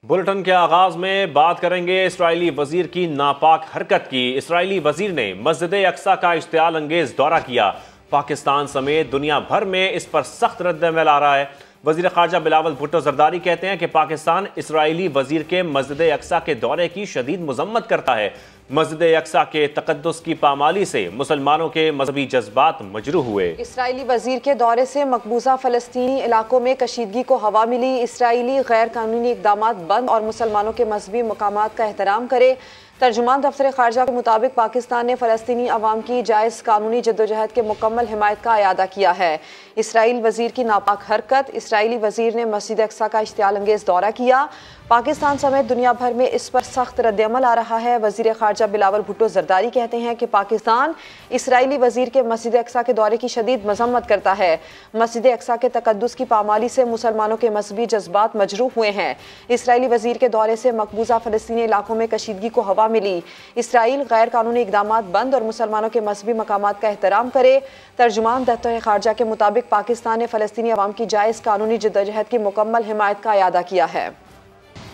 Bulletin के आगाज में बात करेंगे इसराइली वजीर की नापाक हरकत की। इसराइली वजीर ने मस्जिद अक्सा का इश्तियाल अंगेज दौरा किया। पाकिस्तान समेत दुनिया भर में इस पर सख्त रद्द-ए-अमल आ रहा है। वजीर खारजा बिलावल भुट्टो जरदारी कहते हैं कि पाकिस्तान इसराइली वजीर के मस्जिद अक्सा के दौरे की शदीद मजम्मत करता है। मस्जिद अक्सा के तकद्दुस की पामाली से मुसलमानों के मजहबी जज्बात मजरूह हुए। इसराइली वजीर के दौरे से मकबूजा फलस्तीनी इलाकों में कशीदगी को हवा मिली। इसराइली गैर कानूनी इकदाम बंद और मुसलमानों के मजहबी मकामात का एहतराम करे। तर्जुमान दफ्तर खारजा के मुताबिक पाकिस्तान ने फ़लस्तीनी अवाम की जायज़ कानूनी जद्दोजहद के मुकम्मल हिमायत का अयादा किया है। इसराइल वजीर की नापाक हरकत। इसराइली वजीर ने मस्जिद अक्सा का इश्तियाल अंगेज दौरा किया। पाकिस्तान समेत दुनिया भर में इस पर सख्त रद्द-ए-अमल आ रहा है। वजीर खारजा बिलावल भुट्टो जरदारी कहते हैं कि पाकिस्तान इसराइली वजीर के मस्जिद अक्सा के दौरे की शदीद मजम्मत करता है। मस्जिद अक्सा के तकद्दुस की पामाली से मुसलमानों के मजहबी जज्बात मजरूह हुए हैं। इसराइली वजीर के दौरे से मकबूजा फ़लस्तीनी इलाकों में कशीदगी को हवा मिली। इसराइल गैर कानूनी इकदाम बंद और मुसलमानों के मजहबी मकामात का एहतराम करे। तर्जुमान दफ्तर खारजा के मुताबिक पाकिस्तान ने फ़लस्तीनी अवाम की जायज़ कानूनी जद्दोजहद की मुकम्मल हिमायत का अयादा किया है।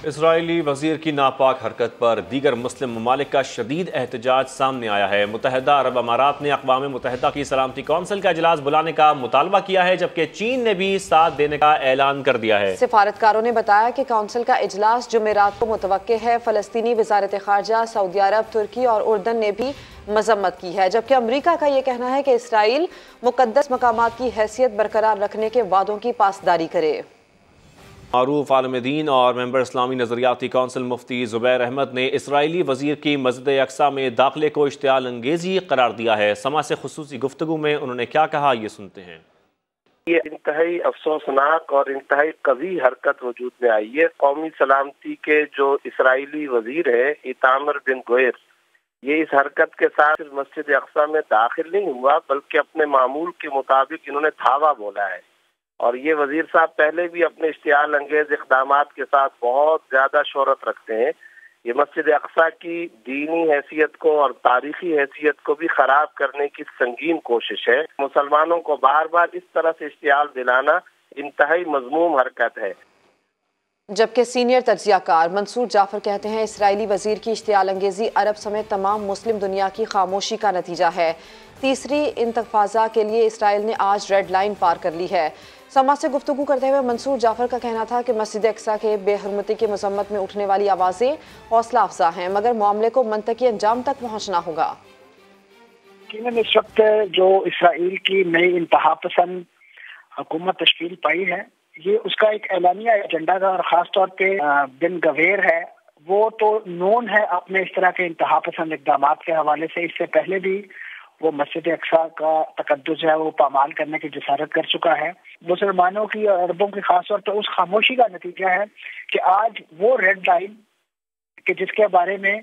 इसराइली वजीर की नापाक हरकत पर दीगर मुस्लिम ममालिक का शदीद एहतजाज सामने आया है। मुत्तहिदा अरब अमारात ने अक़वाम मुत्तहिदा की सलामती कौंसिल का इजलास बुलाने का मुतालबा किया है, जबकि चीन ने भी साथ देने का ऐलान कर दिया है। सिफारतकारों ने बताया कि कौंसिल का इजलास जुमेरात को मुतवक्के है। फ़लस्तीनी वज़ारत ख़ारजा, सऊदी अरब, तुर्की और उर्दन ने भी मजम्मत की है, जबकि अमरीका का ये कहना है कि इसराइल मुक़द्दस मकामात की हैसियत बरकरार रखने के वादों की पासदारी करे। मारूफ आलम दीन और मेंबर इस्लामी नजरियाती कौंसिल मुफ्ती ज़ुबैर अहमद ने इसराइली वजीर की मस्जिद अक्सा में दाखिले को इश्तियाल अंगेजी करार दिया है। समा से खुसूसी गुफ्तगू में उन्होंने क्या कहा, ये सुनते हैं। ये इंतहाई अफसोसनाक और इंतहाई कवी हरकत वजूद में आई है। कौमी सलामती के जो इसराइली वजीर है इतामर बिन गोयर, ये इस हरकत के साथ मस्जिद अक्सा में दाखिल नहीं हुआ, बल्कि अपने मामूल के मुताबिक इन्होंने धावा बोला है। और ये वजीर साहब पहले भी अपने इश्तियाल अंगेज इक़दामात के साथ बहुत ज्यादा शोहरत रखते हैं। ये मस्जिद अक्सा की दीनी हैसियत को और तारीखी हैसियत को भी खराब करने की संगीन कोशिश है। मुसलमानों को बार बार इस तरह से इश्तियाल दिलाना इंतहाई मज़मूम हरकत है। जबकि सीनियर तज्ज़ियाकार मंसूर जाफर कहते हैं इसराइली वजीर की इश्तियाल अंगेजी अरब समेत तमाम मुस्लिम दुनिया की खामोशी का नतीजा है। तीसरी इंतफाज़ा के लिए इसराइल ने आज रेड लाइन पार कर ली है। समाज से गुफ्तगू करते हुए मंसूर जाफर का कहना था कि मस्जिद अक्सा के बेहरमती की मजम्मत में उठने वाली आवाज़ें हौसला अफजा हैं, मगर मामले को मंतकी अंजाम तक पहुँचना होगा। इस वक्त जो इसराइल की नई इंतहा पसंद हुकूमत तश्कील पाई है, ये उसका एक एलानिया एजेंडा था और ख़ास तौर पे बिन गवेर है, वो तो नोन है अपने इस तरह के इंतहा पसंद इक़दाम के हवाले से। इससे पहले भी वो मस्जिद अक्सा का तकद्दुस है वो पामाल करने की जसारत कर चुका है। मुसलमानों की और अरबों की खास तौर पर उस खामोशी का नतीजा है कि आज वो रेड लाइन कि जिसके बारे में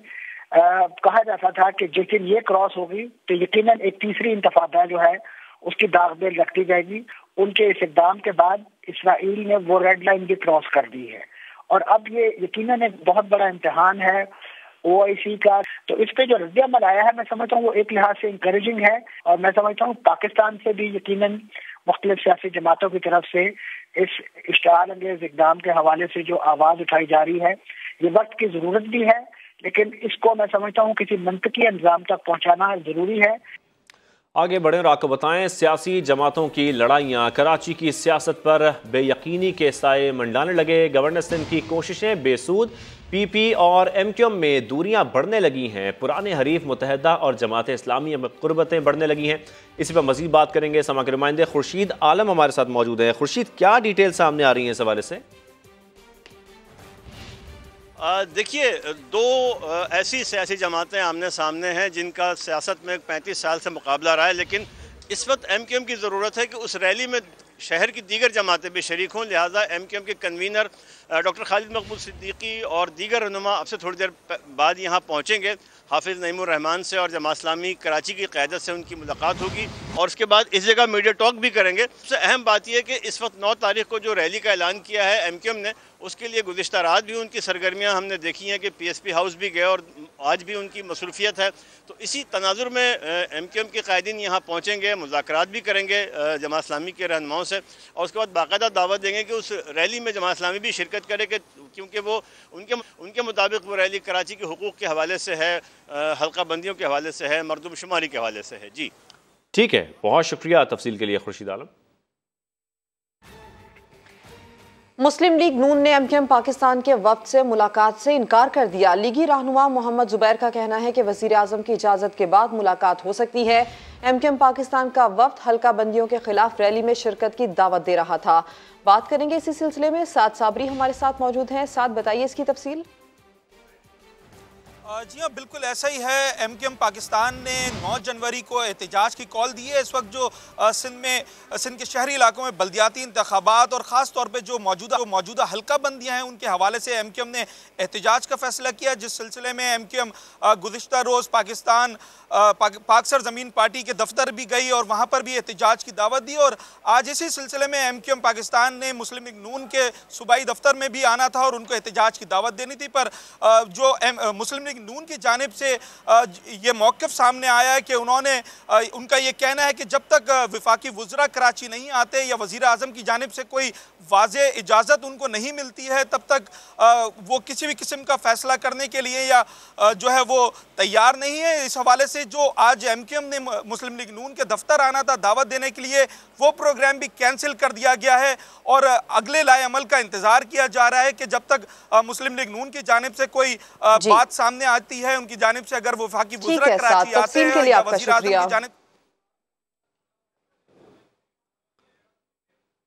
कहा जाता था कि जिस दिन ये क्रॉस होगी तो यकीनन एक तीसरी इंतफादा जो है उसकी दागदेल रखी जाएगी। उनके इस इक़दाम के बाद इसराइल ने वो रेड लाइन भी क्रॉस कर दी है और अब ये यकीनन एक बहुत बड़ा इम्तिहान है OIC का। तो इस पे जो रद्द-ए-अमल आया है मैं समझता हूँ वो एक लिहाज से इंकरेजिंग है और मैं समझता हूँ पाकिस्तान से भी यकीनन मुख्तलिफ सियासी जमातों की तरफ से इस इश्तियाल अंगेज इक़दाम के हवाले से जो आवाज़ उठाई जा रही है, ये वक्त की ज़रूरत भी है, लेकिन इसको मैं समझता हूँ किसी मंतकी अंजाम तक पहुँचाना ज़रूरी है। आगे बढ़ें और आपको बताएं, सियासी जमातों की लड़ाइयाँ कराची की सियासत पर बेयकीनी के साए मंडाने लगे। गवर्नर सिंध की कोशिशें बेसूद, PP और MQM में दूरियां बढ़ने लगी हैं। पुराने हरीफ मुत्तहिदा और जमात इस्लामी में कुर्बतें बढ़ने लगी हैं। इसी पर मजीद बात करेंगे। समा के नुमाइंदे खुर्शीद आलम हमारे साथ मौजूद है। खुर्शीद, क्या डिटेल सामने आ रही है इस हवाले से? देखिए, दो ऐसी सियासी जमातें आमने सामने हैं जिनका सियासत में 35 साल से मुकाबला रहा है, लेकिन इस वक्त MQM की ज़रूरत है कि उस रैली में शहर की दीगर जमातें भी शरीक हों। लिहाजा MQM के कन्वीनर डॉक्टर खालिद मकबूल सिद्दीकी और दीगर रहनुमा अब से थोड़ी देर बाद यहाँ पहुँचेंगे। हाफिज़ नईमुर रहमान से और जमात इस्लामी कराची की क़यादत से उनकी मुलाकात होगी और उसके बाद इस जगह मीडिया टॉक भी करेंगे। सबसे अहम बात यह है कि इस वक्त 9 तारीख को जो रैली का ऐलान किया है MQM ने, उसके लिए गुज़िश्ता रात भी उनकी सरगर्मियाँ हमने देखी हैं कि PSP हाउस भी गए और आज भी उनकी मसरूफियत है। तो इसी तनाजुर में MQM के कायदीन यहाँ पहुँचेंगे, मुज़ाकरात भी करेंगे जमात इस्लामी के रहनुमाओं से, और उसके बाद बाकायदा दावत देंगे कि उस रैली में जमात इस्लामी भी शिरकत करे, क्योंकि वो उनके मुताबिक वो रैली कराची के हुकूक़ के हवाले से है, हल्का बंदियों के हवाले से है, मरदमशुमारी के हवाले से है। जी ठीक है, बहुत शुक्रिया तफसील के लिए खुर्शीद आलम। मुस्लिम लीग नून ने MQM पाकिस्तान के वफ्द से मुलाकात से इनकार कर दिया। लीगी रहनुमा मोहम्मद जुबैर का कहना है कि वज़ीर आज़म की इजाज़त के बाद मुलाकात हो सकती है। MQM पाकिस्तान का वफ्द हल्का बंदियों के खिलाफ रैली में शिरकत की दावत दे रहा था। बात करेंगे इसी सिलसिले में, साद साबरी हमारे साथ मौजूद हैं। साद, बताइए इसकी तफसील। जी हाँ, बिल्कुल ऐसा ही है। MQM पाकिस्तान ने 9 जनवरी को एहतजाज की कॉल दी है। इस वक्त जो सिंध के शहरी इलाकों में बल्दियाती इंतखाबात और ख़ास तौर पे जो मौजूदा हल्का बंदियाँ हैं उनके हवाले से MQM ने एहतजाज का फैसला किया, जिस सिलसिले में MQM गुज़िश्ता रोज़ पाकिस्तान पाक सर ज़मीन पार्टी के दफ्तर भी गई और वहाँ पर भी एहतजाज की दावत दी। और आज इसी सिलसिले में MQM पाकिस्तान ने मुस्लिम लीग नून के सूबाई दफ्तर में भी आना था और उनको एहतजाज की दावत देनी थी, पर जो मुस्लिम लीग नून की जानिब से ये मौक़िफ़ सामने आया है कि उनका ये कहना है कि जब तक वफाकी वज़रा कराची नहीं आते या वज़ीर आज़म की जानिब से कोई वाज़े इजाज़त उनको नहीं मिलती है, तब तक वो किसी भी किस्म का फ़ैसला करने के लिए या जो है वो तैयार नहीं है। इस हवाले से जो आज MQM ने मुस्लिम लीग नून के दफ्तर आना था दावत देने के लिए, वो प्रोग्राम भी कैंसिल कर दिया गया है और अगले लाए अमल का इंतज़ार किया जा रहा है कि जब तक मुस्लिम लीग नून की जानिब से कोई बात सामने आती है, उनकी जानिब से अगर वफाकी वज़रा कराची आते हैं या वज़ीर आज़म की जानिब।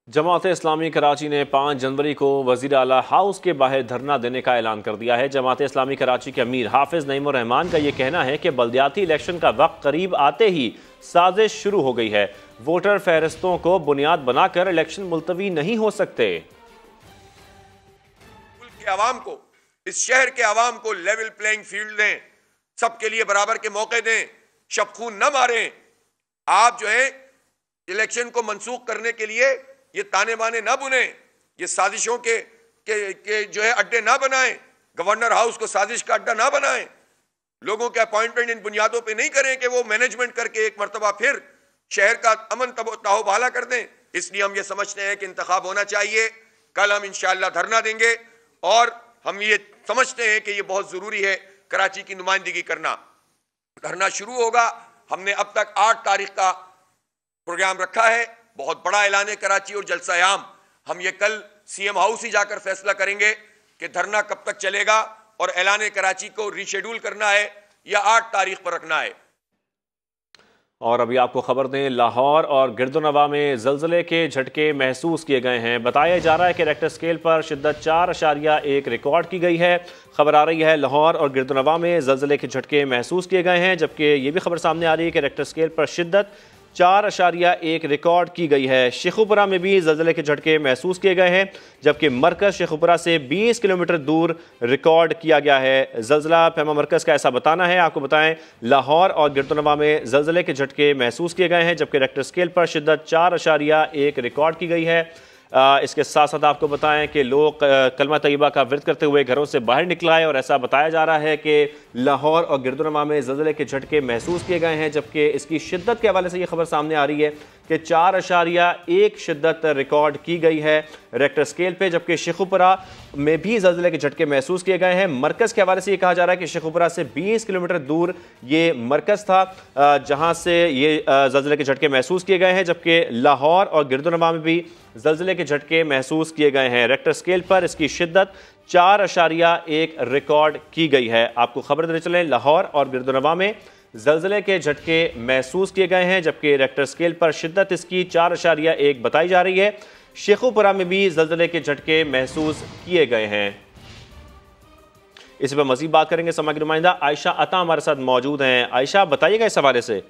जमात इस्लामी कराची ने 5 जनवरी को वज़ीर आला हाउस के बाहर धरना देने का ऐलान कर दिया है। जमात इस्लामी कराची के अमीर हाफिज नईमुर रहमान का यह कहना है कि बल्दियाती इलेक्शन का वक्त करीब आते ही साजिश शुरू हो गई है। वोटर फहरिस्तों को बुनियाद बनाकर इलेक्शन मुलतवी नहीं हो सकते। मुल्क के आवाम को, इस शहर के आवाम को लेवल प्लेइंग फील्ड दें, सबके लिए बराबर के मौके दें, शबखून न मारें। आप जो है इलेक्शन को मनसूख करने के लिए ये ताने बाने ना बुने, ये साजिशों के जो है अड्डे ना बनाएं, गवर्नर हाउस को साजिश का अड्डा ना बनाएं, लोगों के अपॉइंटमेंट इन बुनियादों पे नहीं करें कि वो मैनेजमेंट करके एक मरतबा फिर शहर का अमन ताहो-बाला कर दें। इसलिए हम ये समझते हैं कि इंतखाब होना चाहिए। कल हम इंशाअल्लाह धरना देंगे और हम ये समझते हैं कि ये बहुत जरूरी है कराची की नुमाइंदगी करना। धरना शुरू होगा। हमने अब तक 8 तारीख का प्रोग्राम रखा है। बहुत बड़ा ऐलान है कराची और जलसा आम। हम ये कल CM हाउस ही जाकर फैसला करेंगे कि धरना कब तक चलेगा और ऐलान कराची को रीशेड्यूल करना है या 8 तारीख पर रखना है। और अभी आपको खबर दें, लाहौर और गिरदोनवा में ज़लज़ले के झटके महसूस किए गए हैं। बताया जा रहा है कि रेक्टर स्केल पर शिद्दत 4.1 रिकॉर्ड की गई है। खबर आ रही है लाहौर और गिरदोनवा में ज़लज़ले के झटके महसूस किए गए हैं, जबकि ये भी खबर सामने आ रही है कि रेक्टर स्केल पर शिद्दत 4.1 रिकॉर्ड की गई है। शेखुपुरा में भी ज़लज़ले के झटके महसूस किए गए हैं, जबकि मरकज़ शेखुपुरा से 20 किलोमीटर दूर रिकॉर्ड किया गया है। ज़लज़ला पैमा मरकज़ का ऐसा बताना है। आपको बताएं, लाहौर और गिरदोनवा में ज़लज़ले के झटके महसूस किए गए हैं, जबकि रेक्टर स्केल पर शिद्दत 4.1 रिकॉर्ड की गई है। इसके साथ साथ आपको बताएं कि लोग कलमा तैयबा का विरद करते हुए घरों से बाहर निकल आए और ऐसा बताया जा रहा है कि लाहौर और गिरदोनवा में ज़लज़ले के झटके महसूस किए गए हैं, जबकि इसकी शिद्दत के हवाले से ये खबर सामने आ रही है कि 4.1 शिद्दत रिकॉर्ड की गई है रेक्टर स्केल पे, जबकि शेखुपुरा में भी ज़लज़ले के झटके महसूस किए गए हैं। मरकज़ के हवाले से ये कहा जा रहा है कि शेखुपुरा से 20 किलोमीटर दूर ये मरकज़ था जहाँ से ये ज़लज़ले के झटके महसूस किए गए हैं, जबकि लाहौर और गिरदोनवा में भी ज़लज़ले के झटके महसूस किए गए हैं। रेक्टर स्केल पर इसकी शिद्दत 4.1 रिकॉर्ड की गई है। आपको खबर देते चलें, लाहौर और गिरदोनवा में ज़लज़ले के झटके महसूस किए गए हैं, जबकि रेक्टर स्केल पर शिद्दत इसकी 4.1 बताई जा रही है। शेखुपुरा में भी ज़लज़ले के झटके महसूस किए गए हैं। इस पर मज़ीद बात करेंगे। समाज की नुमाइंदा आयशा अता हमारे साथ मौजूद हैं। आयशा, बताइएगा इस हवाले से।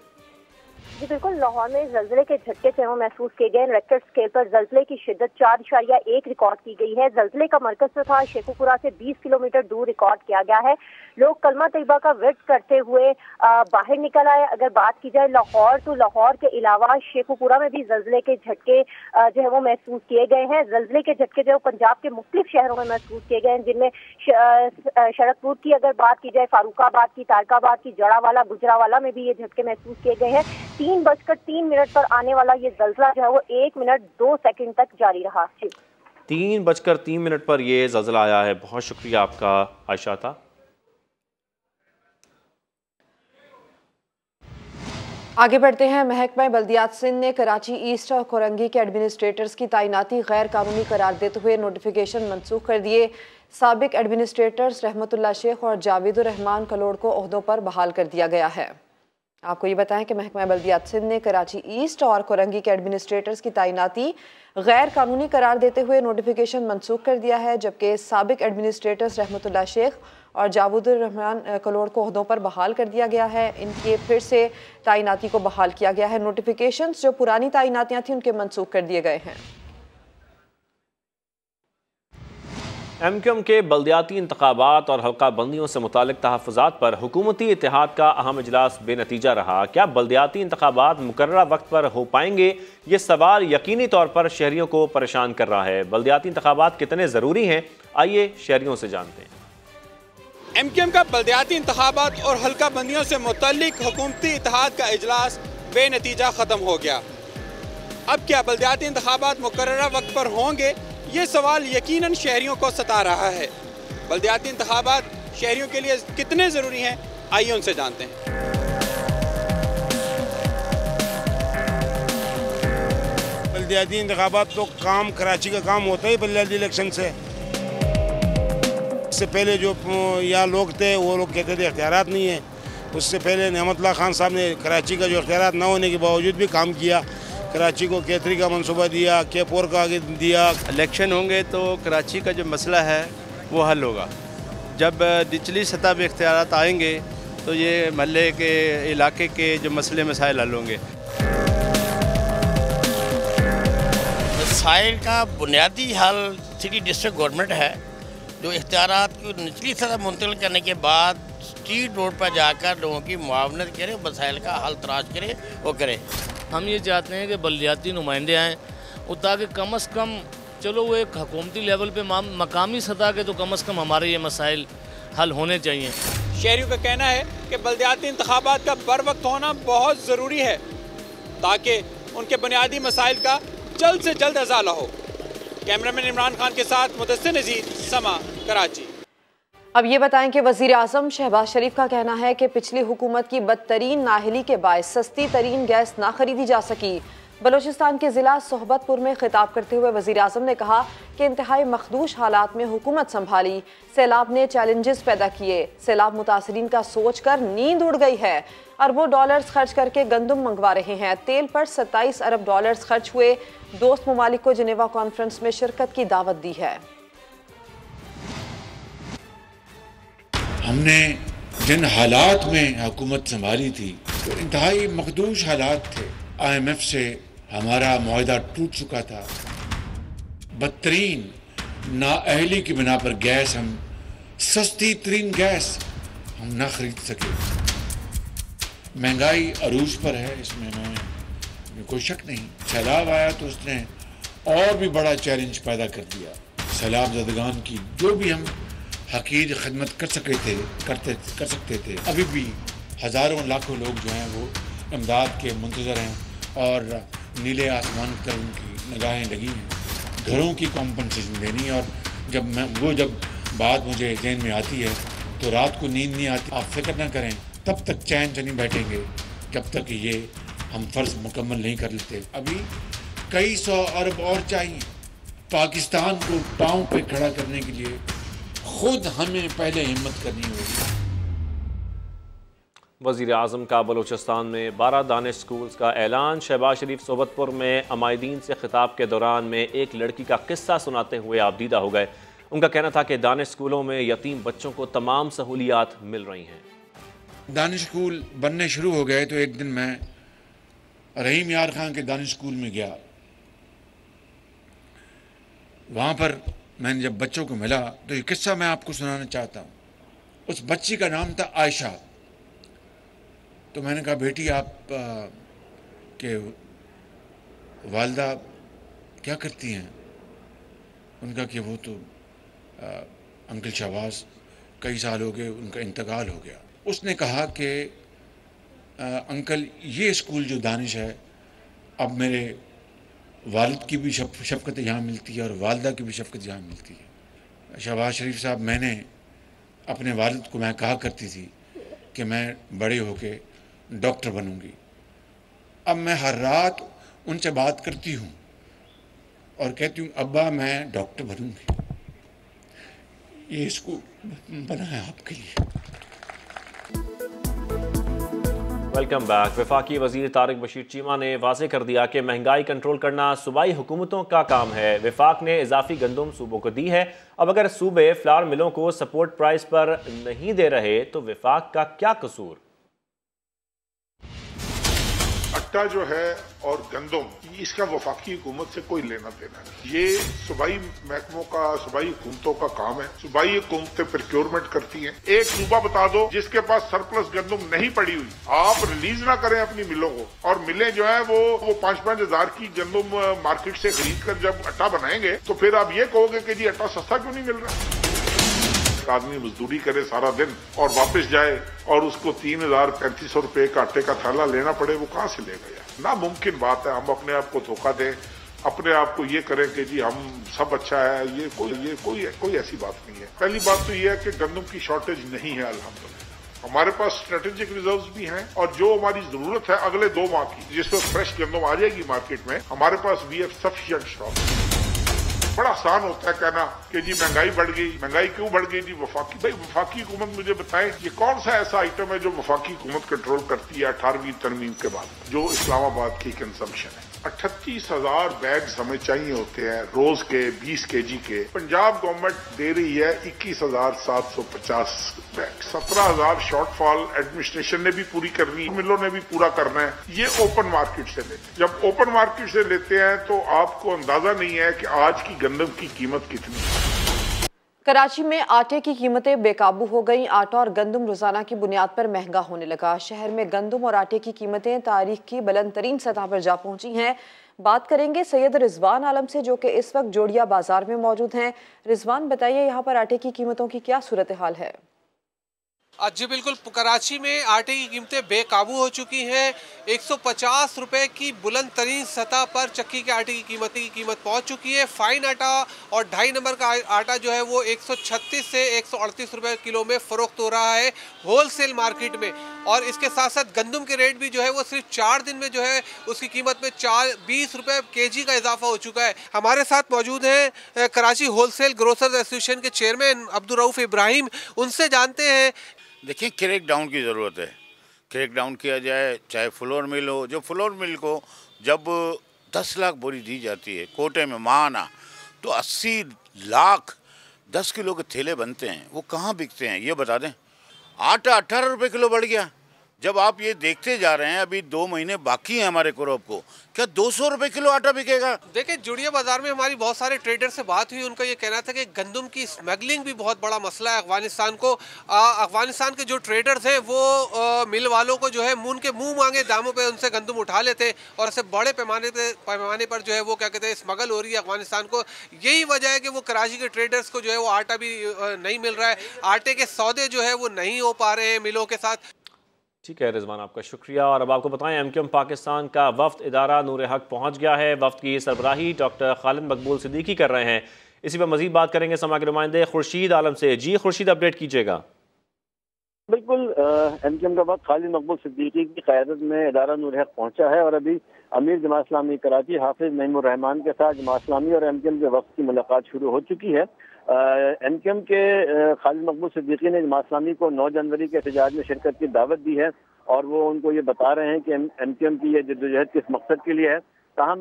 जी बिल्कुल, लाहौर में जल्जले के झटके जो है महसूस किए गए। रेक्टर स्केल पर जल्जले की शिद्दत 4.1 रिकॉर्ड की गई है। जल्जले का मरकज जो था शेखुपुरा से 20 किलोमीटर दूर रिकॉर्ड किया गया है। लोग कलमा तैयबा का विर्द करते हुए बाहर निकल आए। अगर बात की जाए लाहौर, तो लाहौर के अलावा शेखुपुरा में भी जल्जले के झटके जो है वो महसूस किए गए हैं। जल्जले के झटके जो पंजाब के मुख्तलिफ शहरों में महसूस किए गए हैं, जिनमें शरकपुर की अगर बात की जाए, फारूकाबाद की, तारकाबाद की, जड़ावाला, गुजरावाला में भी ये झटके महसूस किए गए हैं। 3:03 पर आने वाला ये जल्जला जो है वो 1 मिनट 2 सेकंड तक जारी रहा। 3:03 पर ये जल्जला आया है। बहुत शुक्रिया आपका आयशा था। आगे बढ़ते हैं। महकमा बल्दियात सिंध ने कराची ईस्ट और कोरंगी के एडमिनिस्ट्रेटर्स की तैनाती गैर कानूनी करार देते हुए नोटिफिकेशन मनसूख कर दिए। साबिक एडमिनिस्ट्रेटर्स रहमतुल्लाह शेख और जावेदुर रहमान कलोड़ को ओहदों पर बहाल कर दिया गया है। आपको ये बताएं कि महकमा बल्दियात सिंध ने कराची ईस्ट और कोरंगी के एडमिनिस्ट्रेटर्स की तैनाती गैर कानूनी करार देते हुए नोटिफिकेशन मनसूख कर दिया है, जबकि साबिक एडमिनिस्ट्रेटर्स रहमतुल्लाह शेख और जावेदुर रहमान कलोड़ को ओहदों पर बहाल कर दिया गया है। इनके फिर से तैनाती को बहाल किया गया है। नोटिफिकेशंस जो पुरानी तैनातियां थी उनके मनसूख कर दिए गए हैं। MQM के बल्दियाती इंतखाबात और हल्का बंदियों से मुतालिक तहफ़्फ़ुज़ात पर हुकूमती इत्तेहाद का अहम इजलास बेनतीजा रहा। क्या बल्दियाती इंतखाबात मुकर्ररा वक्त पर हो पाएंगे? ये सवाल यकीनी तौर पर शहरियों को परेशान कर रहा है। बल्दियाती इंतखाबात कितने ज़रूरी हैं, आइए शहरियों से जानते हैं। MQM का बल्दियाती इंतखाबात और हल्का बंदियों से मुतालिक हुकूमती इत्तेहाद का इजलास बेनतीजा ख़त्म हो गया। अब क्या बल्दियाती इंतखाबात मुकर्ररा वक्त पर होंगे? ये सवाल यकीनन शहरियों को सता रहा है। बल्दियाती इंतखाबात शहरियों के लिए कितने ज़रूरी हैं, आइए उनसे जानते हैं। बल्दियाती इंतखाबात तो काम कराची का काम होता ही बल्दियाती इलेक्शन से। इससे पहले जो यहाँ लोग थे वो लोग कहते थे इख्तियारात नहीं है। उससे पहले नेमतुल्लाह खान साहब ने कराची का जो इख्तियारात न होने के बावजूद भी काम किया। कराची को केथरी का मंसूबा दिया, केपोर का आगे दिया। इलेक्शन होंगे तो कराची का जो मसला है वो हल होगा। जब निचली सतह पर इख्तियारात आएंगे तो ये महल्ले के इलाके के जो मसले मसाइल हल होंगे। मसाइल का बुनियादी हल सिटी डिस्ट्रिक्ट गवर्नमेंट है, जो इख्तियारात को निचली सतह मुंतकिल करने के बाद स्ट्रीट रोड पर जाकर लोगों की मुआवनत करे, मसाइल का हल तलाश करे, वो करे। हम ये चाहते हैं कि बल्दियाती नुमाइंदे आएँ और ताकि कम अज़ कम चलो वो एक हुकूमती लेवल पे मकामी सतह के तो कम अज़ कम हमारे ये मसाइल हल होने चाहिए। शहरियों का कहना है कि बल्दियाती इंतखाबात का बर वक्त होना बहुत ज़रूरी है ताकि उनके बुनियादी मसाइल का जल्द से जल्द अज़ाला हो। कैमरामैन इमरान खान के साथ मुदस्सिर नज़ीर, समा, कराची। अब ये बताएं कि वज़ीर आज़म शहबाज शरीफ का कहना है कि पिछली हुकूमत की बदतरीन नाअहली के बायस सस्ती तरीन गैस ना खरीदी जा सकी। बलूचिस्तान के ज़िला सोहबतपुर में खिताब करते हुए वज़ीर आज़म ने कहा कि इंतहाई मखदूश हालात में हुकूमत संभाली, सैलाब ने चैलेंजेस पैदा किए, सैलाब मुतासरीन का सोच कर नींद उड़ गई है। अरबों डॉलर्स खर्च करके गंदम मंगवा रहे हैं। तेल पर 27 अरब डॉलर्स खर्च हुए। दोस्त ममालिक को जिनेवा कॉन्फ्रेंस में शिरकत की दावत दी है। हमने जिन हालात में हुकूमत संभाली थी तो इंतहाई मखदूश हालात थे। IMF से हमारा मुआहदा टूट चुका था। बदतरीन नाअहली की बिना पर गैस, हम सस्ती तरीन गैस हम ना खरीद सके। महंगाई अरूज पर है, इसमें कोई शक नहीं। सैलाब आया तो उसने और भी बड़ा चैलेंज पैदा कर दिया। सैलाब ज़दगान की जो भी हम हकीर खिदमत कर सकते थे, अभी भी हज़ारों लाखों लोग जो हैं वो इमदाद के मुंतज़र हैं और नीले आसमान की तरफ उनकी निगाहें लगी हैं। घरों की कॉम्पनसेशन देनी, और जब बात मुझे ज़हन में आती है तो रात को नींद नहीं आती। आप फिक्र ना करें, तब तक चैन से नहीं बैठेंगे जब तक ये हम फ़र्ज़ मुकम्मल नहीं कर लेते। अभी कई 100 अरब और चाहिए। पाकिस्तान को पाँव पे खड़ा करने के लिए खुद हमें पहले हिम्मत करनी होगी। वज़ीर आज़म का बलूचिस्तान में 12 दानिश स्कूल्स का ऐलान। शहबाज शरीफ सोबतपुर में अमायदीन से खिताब के दौरान में एक लड़की का किस्सा सुनाते हुए आबदीदा हो गए। उनका कहना था कि दानिश स्कूलों में यतीम बच्चों को तमाम सहूलियात मिल रही हैं। दानिश स्कूल बनने शुरू हो गए तो एक दिन मैं रहीम यार खान के दानिश स्कूल में गया। वहाँ पर मैंने जब बच्चों को मिला तो ये किस्सा मैं आपको सुनाना चाहता हूँ। उस बच्ची का नाम था आयशा। तो मैंने कहा बेटी आप के वालदा क्या करती हैं? उनका कि वो तो अंकल शहबाज कई साल हो गए, उनका इंतकाल हो गया। उसने कहा कि अंकल ये स्कूल जो दानिश है, अब मेरे वालिद की भी शफ़क़त यहाँ मिलती है और वालदा की भी शफ़क़त यहाँ मिलती है। शहबाज शरीफ साहब, मैंने अपने वालिद को मैं कहा करती थी कि मैं बड़े होके डॉक्टर बनूंगी। अब मैं हर रात उनसे बात करती हूँ और कहती हूँ अब्बा मैं डॉक्टर बनूंगी। ये स्कूल बना है आपके लिए। Welcome back. वफाकी वजीर तारिक बशीर चीमा ने वाज़ेह कर दिया कि महंगाई कंट्रोल करना सूबाई हुकूमतों का काम है। वफाक ने इजाफी गंदम सूबों को दी है। अब अगर सूबे फ्लावर मिलों को सपोर्ट प्राइस पर नहीं दे रहे तो वफाक का क्या कसूर? आटा जो है और गंदम, इसका वफाकी हुकूमत से कोई लेना देना नहीं। ये सूबाई महकमों का, सूबाई हुकूमतों का काम है। सूबाई हुकूमतें प्रोक्योरमेंट करती हैं। एक सूबा बता दो जिसके पास सरप्लस गंदम नहीं पड़ी हुई, आप रिलीज ना करें अपनी मिलों को, और मिलें जो है वो 5-5 हजार की गंदम मार्केट से खरीद कर जब आटा बनाएंगे तो फिर आप ये कहोगे कि जी आटा सस्ता क्यों नहीं मिल रहा? आदमी मजदूरी करे सारा दिन और वापस जाए और उसको 3,000-3,500 रुपए का आटे का थैला लेना पड़े, वो कहाँ से लेगा यार? नामुमकिन बात है। हम अपने आप को धोखा दें, अपने आप को ये करें कि जी हम सब अच्छा है, ये कोई ऐसी बात नहीं है। पहली बात तो ये है कि गंदम की शॉर्टेज नहीं है अल्हम्दुलिल्लाह। हमारे पास स्ट्रेटेजिक रिजर्व्स भी हैं और जो हमारी जरूरत है अगले 2 माह की, जिस वक्त फ्रेश गंदम आ जाएगी मार्केट में, हमारे पास वी हैव सफिशिएंट स्टॉक। बड़ा आसान होता है कहना कि जी महंगाई बढ़ गई। महंगाई क्यों बढ़ गई जी? वफाकी, भाई वफाकी हुकूमत मुझे बताएं ये कौन सा ऐसा आइटम है जो वफाकी हुकूमत कंट्रोल करती है 18वीं तरमीम के बाद, जो इस्लामाबाद की कंजम्पशन है। 38,000 बैग्स हमें चाहिए होते हैं रोज के 20 kg के। पंजाब गवर्नमेंट दे रही है 21,750 बैग। 17,000 शॉर्टफॉल एडमिनिस्ट्रेशन ने भी पूरी करनी है, मिलों ने भी पूरा करना है। ये ओपन मार्केट से लेते हैं। जब ओपन मार्केट से लेते हैं तो आपको अंदाजा नहीं है कि आज की गंदम की कीमत कितनी है। कराची में आटे की कीमतें बेकाबू हो गईं। आटा और गंदम रोजाना की बुनियाद पर महंगा होने लगा। शहर में गंदम और आटे की कीमतें तारीख की बुलंद तरीन सतह पर जा पहुंची हैं। बात करेंगे सैयद रिजवान आलम से, जो कि इस वक्त जोड़िया बाजार में मौजूद हैं। रिजवान, बताइए यहाँ पर आटे की कीमतों की क्या सूरत हाल है? जी बिल्कुल, कराची में आटे की कीमतें बेकाबू हो चुकी हैं। 150 रुपए की बुलंद तरीन सतह पर चक्की के आटे की कीमत पहुंच चुकी है। फाइन आटा और 2.5 नंबर का आटा जो है वो 136 से 138 रुपए किलो में फरोख्त हो रहा है होलसेल मार्केट में। और इसके साथ साथ गंदम के रेट भी जो है वो सिर्फ 4 दिन में जो है उसकी कीमत में 20 रुपए kg का इजाफा हो चुका है। हमारे साथ मौजूद हैं कराची होलसेल ग्रोसर्स एसोसिएशन के चेयरमैन अब्दुल रऊफ इब्राहिम। उनसे जानते हैं। देखिए, क्रैक डाउन की ज़रूरत है। क्रैक डाउन किया जाए, चाहे फ्लोर मिल हो। जो फ्लोर मिल को जब 10 लाख बोरी दी जाती है कोटे में माहाना, तो 80 लाख 10 किलो के थैले बनते हैं। वो कहाँ बिकते हैं ये बता दें। आटा 18 रुपये किलो बढ़ गया। जब आप ये देखते जा रहे हैं, अभी 2 महीने बाकी हैं हमारे क्रॉप को, क्या 200 रुपये किलो आटा बिकेगा? देखिए, जुड़िया बाजार में हमारी बहुत सारे ट्रेडर से बात हुई। उनका ये कहना था कि गंदम की स्मगलिंग भी बहुत बड़ा मसला है अफगानिस्तान को। अफगानिस्तान के जो ट्रेडर्स हैं वो मिल वालों को जो है उनके मुंह मांगे दामों पे उनसे गंदम उठा लेते हैं और ऐसे बड़े पैमाने पर जो है वो क्या कहते हैं स्मगल हो रही है अफगानिस्तान को। यही वजह है कि वो कराची के ट्रेडर्स को जो है वो आटा भी नहीं मिल रहा है। आटे के सौदे जो है वो नहीं हो पा रहे हैं मिलों के साथ। ठीक है रिजवान, आपका शुक्रिया। और अब आपको बताएं, एमक्यूएम पाकिस्तान का वफ्द इदारा नूर हक पहुंच गया है। वफ्द की सरबराही डॉक्टर खालिद मकबूल सिद्दीकी कर रहे हैं। इसी पर मजीद बात करेंगे समा के नुमाइंदे खुर्शीद आलम से। जी खुर्शीद, अपडेट कीजिएगा। बिल्कुल, एमक्यूएम का वक्त खालिद मकबूल सिद्दीकी की क़यादत में इदारा नूर हक पहुंचा है और अभी अमीर जमात इस्लामी कराची हाफिज नईमुर रहमान के साथ जमात इस्लामी और एमक्यूएम के वक्त की मुलाकात शुरू हो चुकी है। एमक्यूएम के खालिद मकबूल सिद्दीकी ने जमात इस्लामी को 9 जनवरी के एहतजाज में शिरकत की दावत दी है और वो उनको ये बता रहे हैं कि एमक्यूएम की ये जद्दोजहद किस मकसद के लिए है। ताहम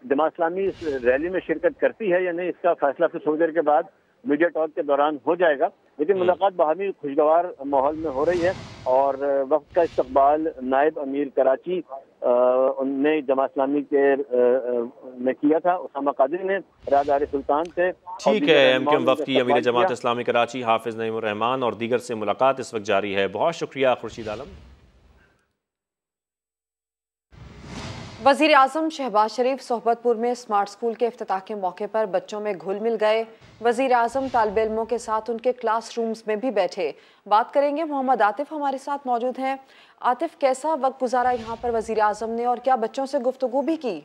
जमात इस्लामी इस रैली में शिरकत करती है या नहीं, इसका फैसला फिर थोड़ी देर के बाद मीडिया टॉक के दौरान हो जाएगा। लेकिन मुलाकात बाहमी खुशगवार माहौल में हो रही है और वक्त का इस्तकबाल नायब अमीर कराची उनने जमात इस्लामी के ने किया था। उसामा कादरी ने राहदार सुल्तान से। ठीक है, एमकेएम वफ्द की अमीर जमात इस्लामी कराची हाफिज नईमुर रहमान और दीगर से मुलाकात इस वक्त जारी है। बहुत शुक्रिया खुर्शीद आलम। वज़ीर आज़म शहबाज शरीफ सोहबतपुर में स्मार्ट स्कूल के इफ्तिताह के मौके पर बच्चों में घुल मिल गए। वज़ीर आज़म तालिब इल्मों के साथ उनके क्लासरूम्स में भी बैठे। बात करेंगे, मोहम्मद आतिफ हमारे साथ मौजूद हैं। आतिफ, कैसा वक्त गुजारा यहाँ पर वज़ीर आज़म ने और क्या बच्चों से गुफ्तगू भी की?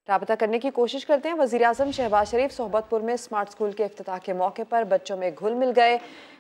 राबता करने की कोशिश करते हैं। वज़ीर आज़म शहबाज शरीफ सोहबतपुर में स्मार्ट स्कूल के इफ्तिताह के मौके पर बच्चों में घुल मिल गए।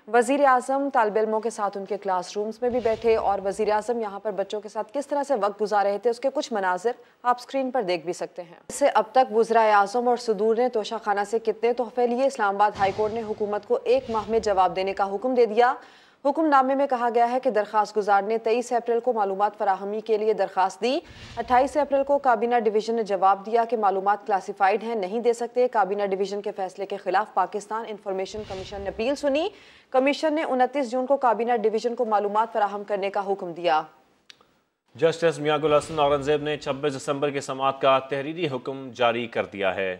वज़ीर आज़म तालिब इल्मों के साथ उनके क्लासरूम्स में भी बैठे और वज़ीर आज़म यहाँ पर बच्चों के साथ किस तरह से वक्त गुजार रहे थे उसके कुछ मनाजिर आप स्क्रीन पर देख भी सकते हैं। इससे अब तक वज़राए आज़म और सदूर ने तोशा खाना से कितने तोहफे लिए? इस्लामाबाद हाई कोर्ट ने हुकूमत को 1 माह में जवाब देने का हुक्म दे दिया। हुक्मनामे में कहा गया है कि दरख्वास्त गुजार ने 23 अप्रैल को मालूमात फराहमी के लिए दरख्वास्त दी। 28 अप्रैल को काबीना डिवीजन ने जवाब दिया कि मालूमात क्लासिफाइड हैं, नहीं दे सकते। काबीना डिवीजन के फैसले के खिलाफ पाकिस्तान इंफॉर्मेशन कमीशन ने अपील सुनी। कमीशन ने 29 जून को काबीना डिवीजन को मालूमात फराहम करने का हुक्म दिया। जस्टिस मियां गुल हसन औरंगजेब ने 26 दिसंबर के समाअत का तहरीरी हुक्म जारी कर दिया है।